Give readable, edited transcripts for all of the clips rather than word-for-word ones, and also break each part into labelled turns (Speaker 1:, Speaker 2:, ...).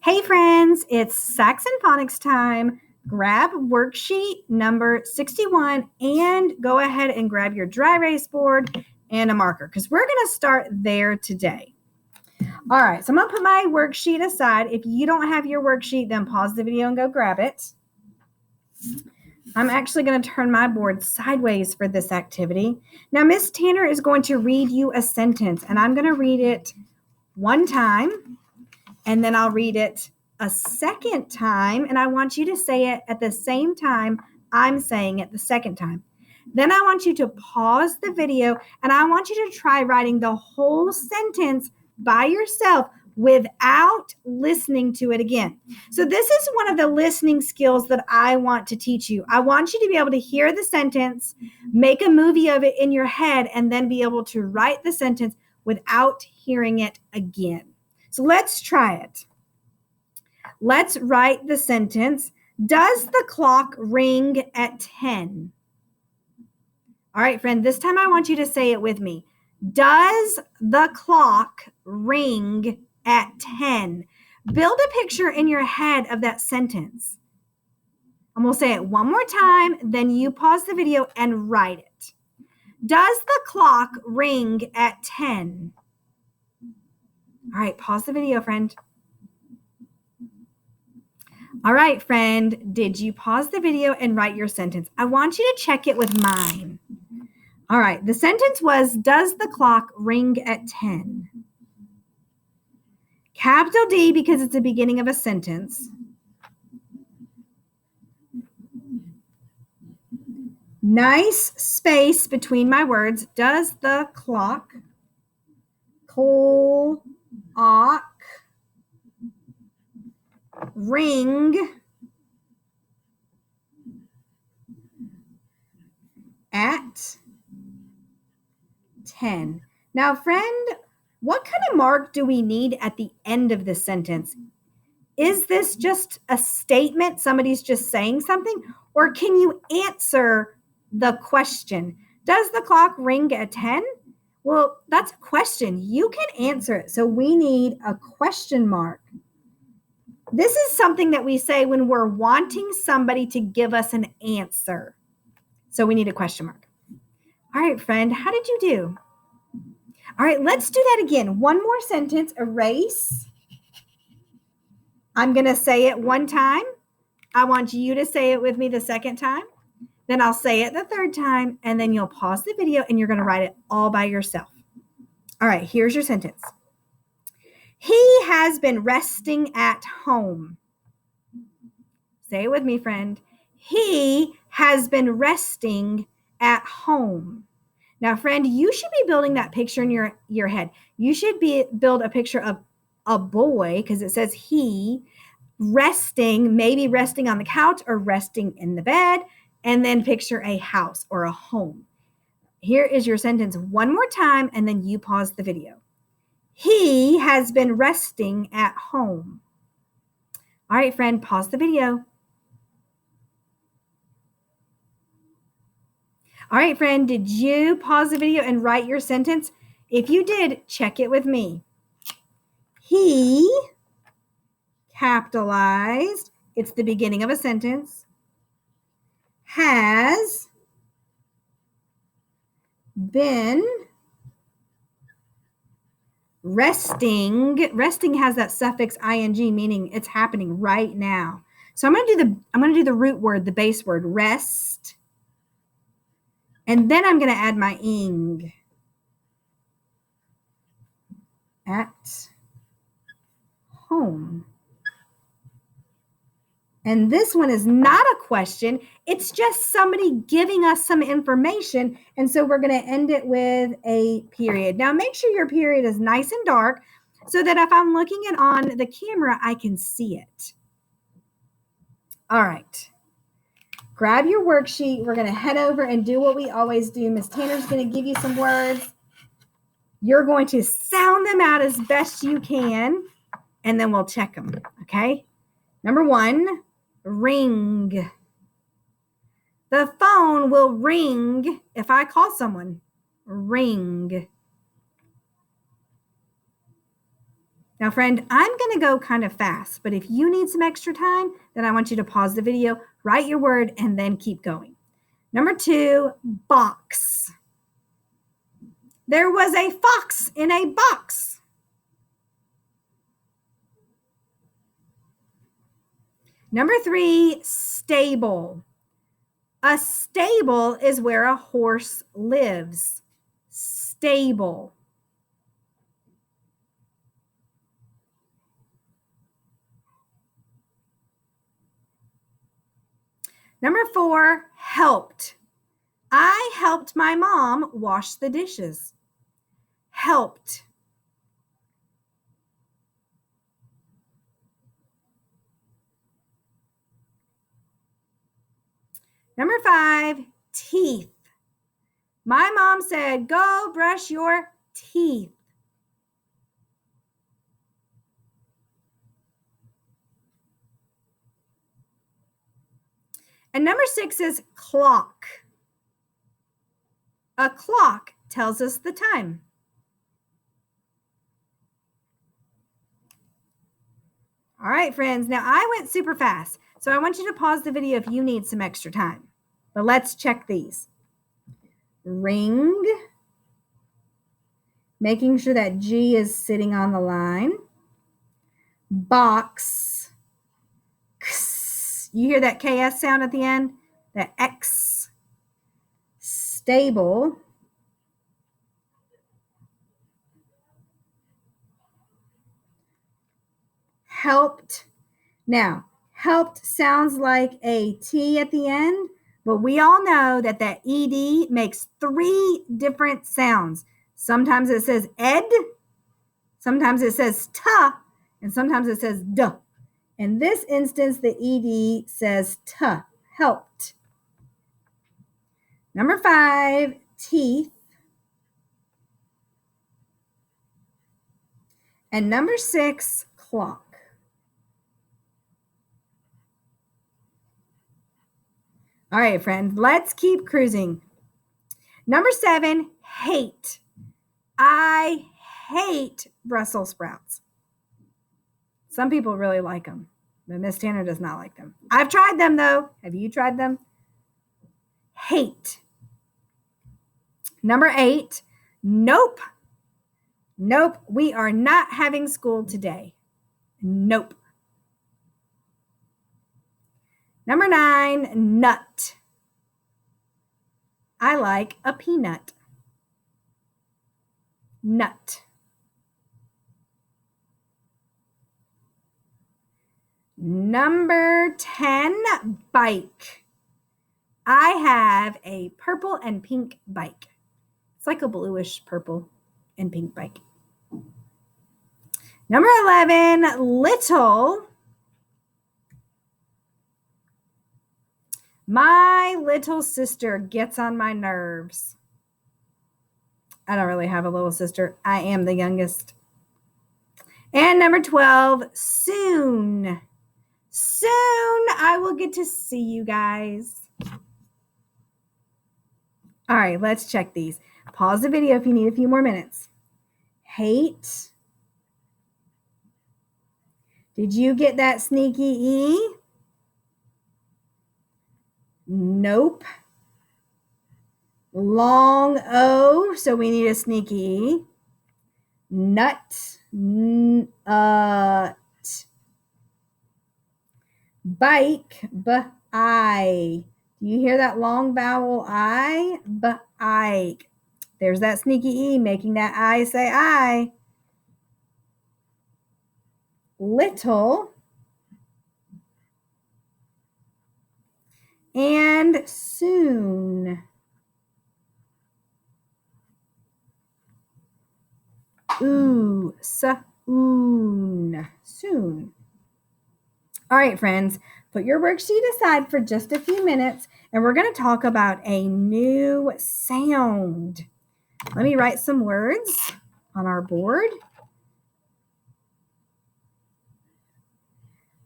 Speaker 1: Hey friends, it's Saxon Phonics time. Grab worksheet number 61 and go ahead and grab your dry erase board and a marker because we're going to start there today. All right, so I'm going to put my worksheet aside. If you don't have your worksheet, then pause the video and go grab it. I'm actually going to turn my board sideways for this activity. Now, Miss Tanner is going to read you a sentence, and I'm going to read it one time. And then I'll read it a second time, and I want you to say it at the same time I'm saying it the second time. Then I want you to pause the video, and I want you to try writing the whole sentence by yourself without listening to it again. So this is one of the listening skills that I want to teach you. I want you to be able to hear the sentence, make a movie of it in your head, and then be able to write the sentence without hearing it again. So let's try it. Let's write the sentence. Does the clock ring at 10? All right, friend, this time I want you to say it with me. Does the clock ring at 10? Build a picture in your head of that sentence. And we'll say it one more time, then you pause the video and write it. Does the clock ring at 10? All right, pause the video, friend. All right, friend, did you pause the video and write your sentence? I want you to check it with mine. All right, the sentence was, does the clock ring at 10? Capital D because it's the beginning of a sentence. Nice space between my words. Does the clock ring at 10? Now, friend, what kind of mark do we need at the end of the sentence? Is this just a statement? Somebody's just saying something? Or can you answer the question? Does the clock ring at 10? Well, that's a question. You can answer it. So we need a question mark. This is something that we say when we're wanting somebody to give us an answer. So we need a question mark. All right, friend, how did you do? All right, let's do that again. One more sentence, erase. I'm going to say it one time. I want you to say it with me the second time. Then I'll say it the third time, and then you'll pause the video, and you're going to write it all by yourself. All right, here's your sentence. He has been resting at home. Say it with me, friend. He has been resting at home. Now, friend, you should be building that picture in your head. You should build a picture of a boy, because it says he, resting, maybe resting on the couch or resting in the bed, and then picture a house or a home. Here is your sentence one more time, and then you pause the video. He has been resting at home. All right, friend, pause the video. All right, friend, did you pause the video and write your sentence? If you did, check it with me. He, capitalized, it's the beginning of a sentence, has been resting. Resting has that suffix ing, meaning it's happening right now. So I'm going to do the root word, the base word, rest. And then I'm going to add my ing. At home. And this one is not a question. It's just somebody giving us some information. And so we're going to end it with a period. Now, make sure your period is nice and dark so that if I'm looking it on the camera, I can see it. All right. Grab your worksheet. We're going to head over and do what we always do. Miss Tanner's going to give you some words. You're going to sound them out as best you can, and then we'll check them, okay? Number 1, ring. The phone will ring if I call someone. Ring. Now, friend, I'm going to go kind of fast, but if you need some extra time, then I want you to pause the video, write your word, and then keep going. Number 2, box. There was a fox in a box. Number 3, stable. A stable is where a horse lives. Stable. Number 4, helped. I helped my mom wash the dishes. Helped. Number 5, teeth. My mom said, go brush your teeth. And number 6 is clock. A clock tells us the time. All right, friends. Now, I went super fast, so I want you to pause the video if you need some extra time. But let's check these. Ring. Making sure that G is sitting on the line. Box. X. You hear that KS sound at the end? That X. Stable. Helped. Now, helped sounds like a T at the end, but we all know that that ED makes 3 different sounds. Sometimes it says ed, sometimes it says ta, and sometimes it says duh. In this instance, the ED says ta, helped. Number 5, teeth. And number 6, clock. All right, friends, let's keep cruising. Number 7, hate. I hate Brussels sprouts. Some people really like them, but Miss Tanner does not like them. I've tried them, though. Have you tried them? Hate. Number 8, nope. Nope, we are not having school today. Nope. Number 9, nut. I like a peanut. Nut. Number 10, bike. I have a purple and pink bike. It's like a bluish purple and pink bike. Number 11, little. My little sister gets on my nerves. I don't really have a little sister. I am the youngest. And number 12, soon. Soon I will get to see you guys. All right, let's check these. Pause the video if you need a few more minutes. Hate. Did you get that sneaky E? Nope. Long O, so we need a sneaky E. Nut. Bike. B-I. Do you hear that long vowel I? B-I. There's that sneaky E making that I say I. Little. And soon. Ooh, soon. Soon. All right, friends, put your worksheet aside for just a few minutes, and we're going to talk about a new sound. Let me write some words on our board.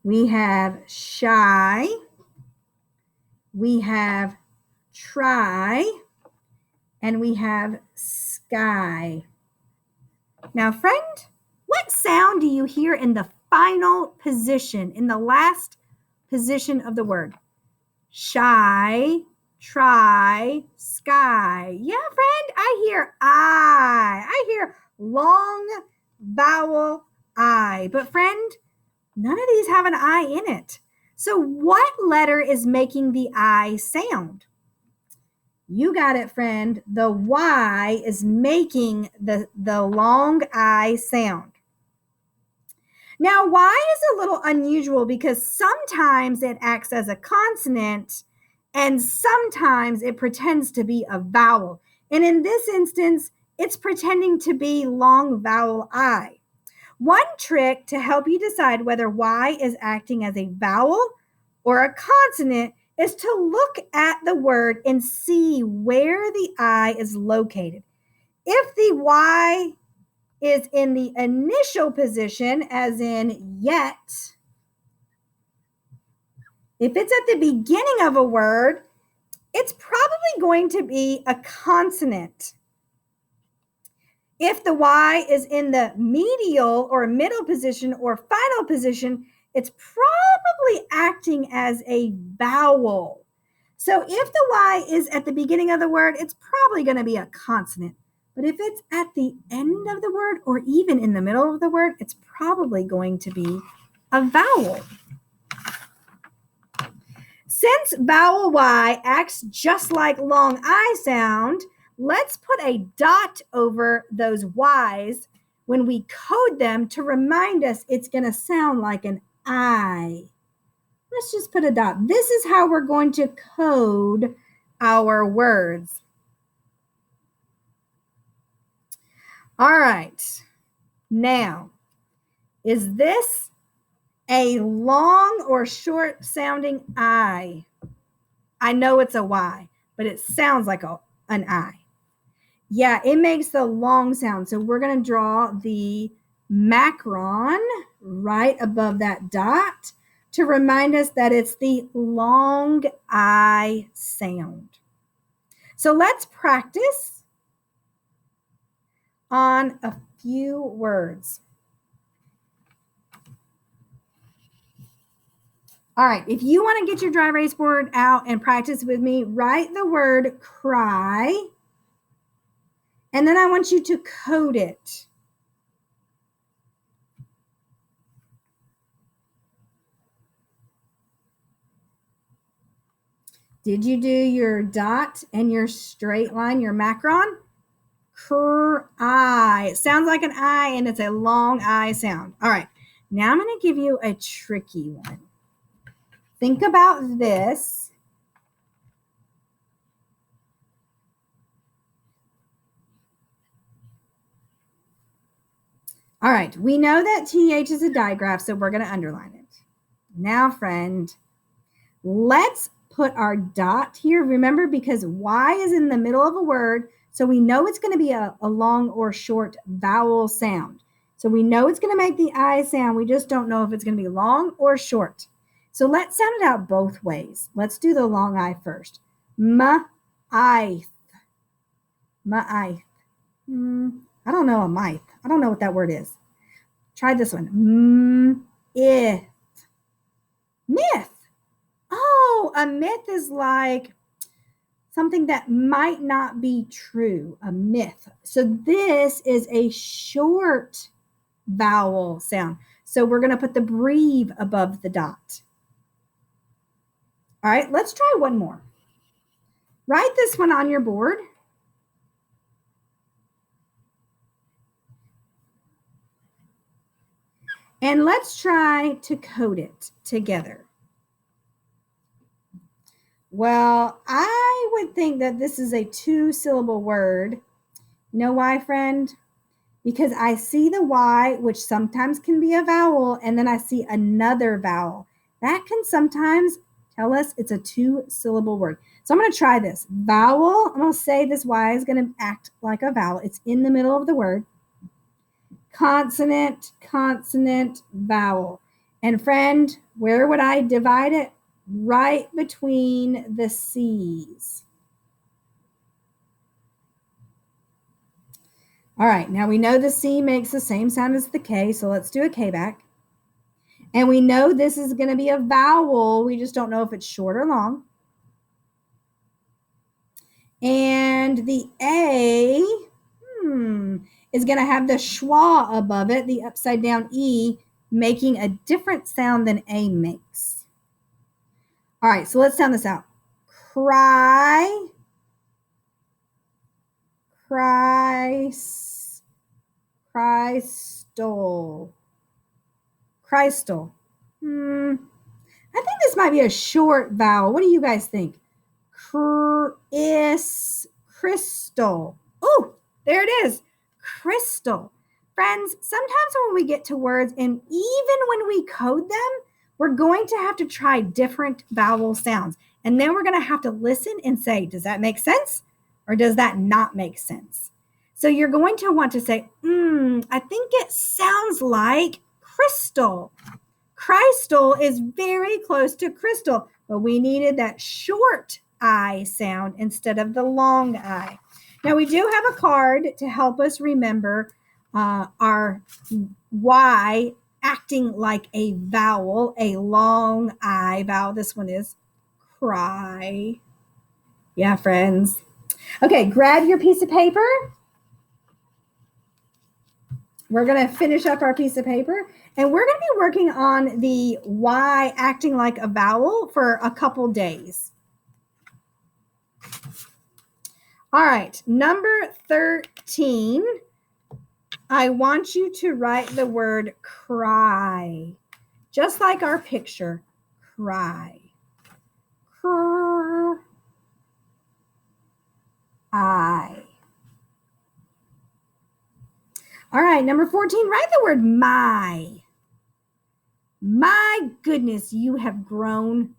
Speaker 1: We have shy. We have try. And we have sky. Now, friend, What sound do you hear in the final position, in the last position of the word? Shy, try, sky. Yeah, friend, I hear I. I hear long vowel I. But friend, none of these have an I in it. So what letter is making the I sound? You got it, friend. The Y is making the long I sound. Now, Y is a little unusual because sometimes it acts as a consonant and sometimes it pretends to be a vowel. And in this instance, it's pretending to be long vowel I. One trick to help you decide whether Y is acting as a vowel or a consonant is to look at the word and see where the I is located. If the Y is in the initial position, as in yet, if it's at the beginning of a word, it's probably going to be a consonant. If the Y is in the medial or middle position or final position, it's probably acting as a vowel. So if the Y is at the beginning of the word, it's probably going to be a consonant. But if it's at the end of the word or even in the middle of the word, it's probably going to be a vowel. Since vowel Y acts just like long I sound, let's put a dot over those Y's when we code them to remind us it's going to sound like an I. Let's just put a dot. This is how we're going to code our words. All right. Now, is this a long or short sounding I? I know it's a Y, but it sounds like an I. Yeah, it makes the long sound. So we're going to draw the macron right above that dot to remind us that it's the long I sound. So let's practice on a few words. All right, if you want to get your dry erase board out and practice with me, write the word cry, and then I want you to code it. Did you do your dot and your straight line, your macron? Cry. It sounds like an I, and it's a long I sound. All right, now I'm going to give you a tricky one. Think about this. All right, we know that TH is a digraph, so we're going to underline it. Now, friend, let's put our dot here. Remember, because Y is in the middle of a word, so we know it's going to be a long or short vowel sound. So we know it's going to make the I sound. We just don't know if it's going to be long or short. So let's sound it out both ways. Let's do the long I first. Ma-ith. Ma-ith. I don't know a mith. I don't know what that word is. Try this one. Myth. Myth. Oh, a myth is like something that might not be true, a myth. So this is a short vowel sound. So we're going to put the breve above the dot. All right, let's try one more. Write this one on your board. And let's try to code it together. Well, I would think that this is a 2-syllable word. You know why, friend? Because I see the Y, which sometimes can be a vowel, and then I see another vowel. That can sometimes tell us it's a 2-syllable word. So I'm going to try this. Vowel, I'm going to say this Y is going to act like a vowel. It's in the middle of the word. Consonant, consonant, vowel. And friend, where would I divide it? Right between the C's. All right, now we know the C makes the same sound as the K, so let's do a K back. And we know this is going to be a vowel. We just don't know if it's short or long. And the A is going to have the schwa above it, the upside down E, making a different sound than A makes. All right, so let's sound this out. Cry. Crystal. I think this might be a short vowel. What do you guys think? Crystal. Oh, there it is. Crystal. Friends, sometimes when we get to words and even when we code them, we're going to have to try different vowel sounds. And then we're going to have to listen and say, does that make sense? Or does that not make sense? So you're going to want to say, I think it sounds like crystal. Crystal is very close to crystal, but we needed that short I sound instead of the long I. Now we do have a card to help us remember our Y acting like a vowel, a long I vowel. This one is cry. Yeah, friends. Okay, grab your piece of paper. We're going to finish up our piece of paper, and we're going to be working on the Y acting like a vowel for a couple days. All right, number 13, I want you to write the word cry, just like our picture, cry. I. All right, number 14, write the word my. My goodness, you have grown.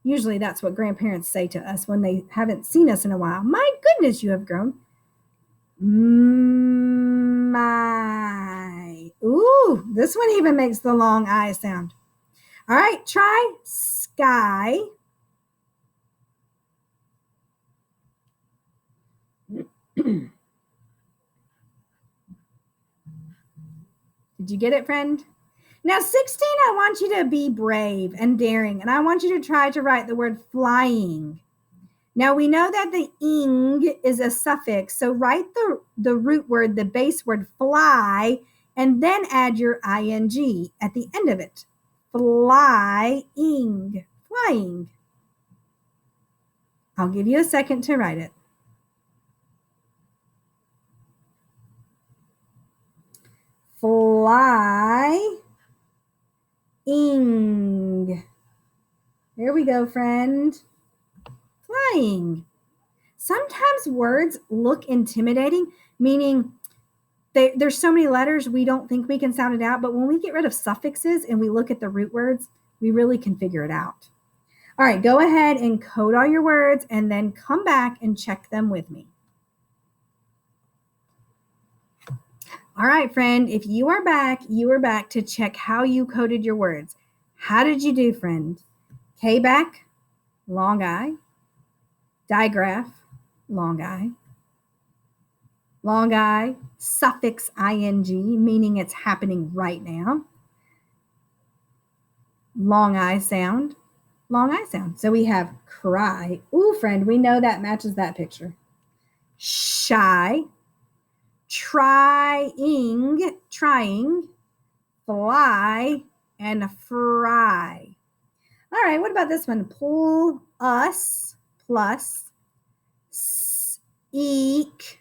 Speaker 1: Usually that's what grandparents say to us when they haven't seen us in a while. My goodness, you have grown. My. Ooh, this one even makes the long I sound. All right, try sky. Did you get it, friend? Now, 16, I want you to be brave and daring, and I want you to try to write the word flying. Now, we know that the ing is a suffix, so write the root word, the base word fly, and then add your ing at the end of it. Flying. Flying. I'll give you a second to write it. Flying. There we go, friend. Flying. Sometimes words look intimidating, meaning there's so many letters we don't think we can sound it out, but when we get rid of suffixes and we look at the root words, we really can figure it out. All right, go ahead and code all your words and then come back and check them with me. All right, friend, if you are back to check how you coded your words. How did you do, friend? K back, long I. Digraph, long I. Long I, suffix ing, meaning it's happening right now. Long I sound, long I sound. So we have cry. Ooh, friend, we know that matches that picture. Shy, trying, fly, and fry. All right, what about this one? Pull, us, plus, seek,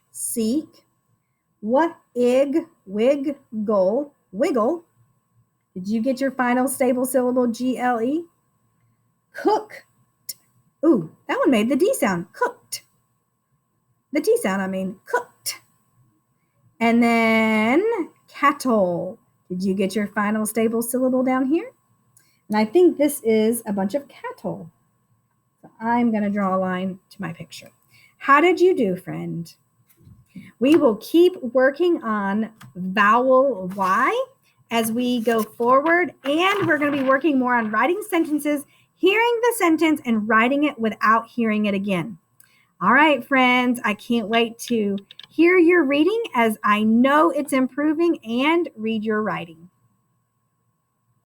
Speaker 1: what, wig, goal, wiggle. Did you get your final stable syllable, GLE? Cooked. Ooh, that one made the D sound, cooked. The T sound, I mean, cooked. And then cattle. Did you get your final stable syllable down here? And I think this is a bunch of cattle. So I'm going to draw a line to my picture. How did you do, friend? We will keep working on vowel Y as we go forward, and we're going to be working more on writing sentences, hearing the sentence, and writing it without hearing it again. All right, friends, I can't wait to hear your reading as I know it's improving, and read your writing.